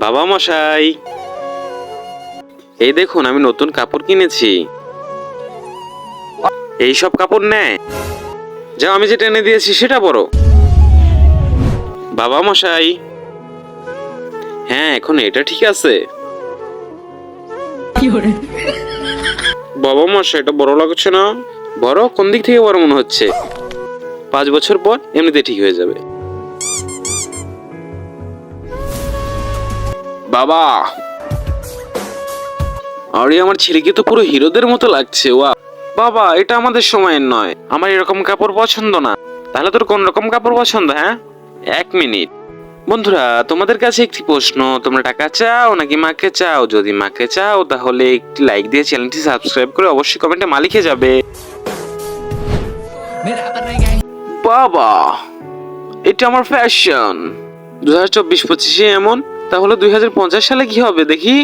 বাবা মশাই, এই দেখুন আমি নতুন কাপড় কিনেছি। এই সব কাপড় নেয়, যাও আমি যেটা এনে দিয়েছি সেটা পরো। বাবা মশাই, হ্যাঁ এখন এটা ঠিক আছে। বাবা মশাই, এটা বড় লাগছে না? বড় কোন দিক থেকে বড় মনে হচ্ছে? 5 বছর পর এমনিতে ঠিক হয়ে যাবে। বাবা, আরে আমার ছেলেকে তো পুরো হিরোদের মতো লাগছে। ওয়া বাবা, এটা আমাদের সময়ের নয়, আমার এরকম কাপড় পছন্দ না। তাহলে তোর কোন রকম কাপড় পছন্দ? হ্যাঁ, 1 মিনিট। বন্ধুরা, তোমাদের কাছে একটি প্রশ্ন, তোমরা টাকা চাও নাকি মাকে চাও? যদি মাকে চাও তাহলে একটি লাইক দিয়ে চ্যানেলটি সাবস্ক্রাইব করে অবশ্যই কমেন্টে মা লিখে যাবে। বাবা, এটা আমার ফ্যাশন। 2024-25 এমন, তাহলে 2050 সালে কি হবে দেখি।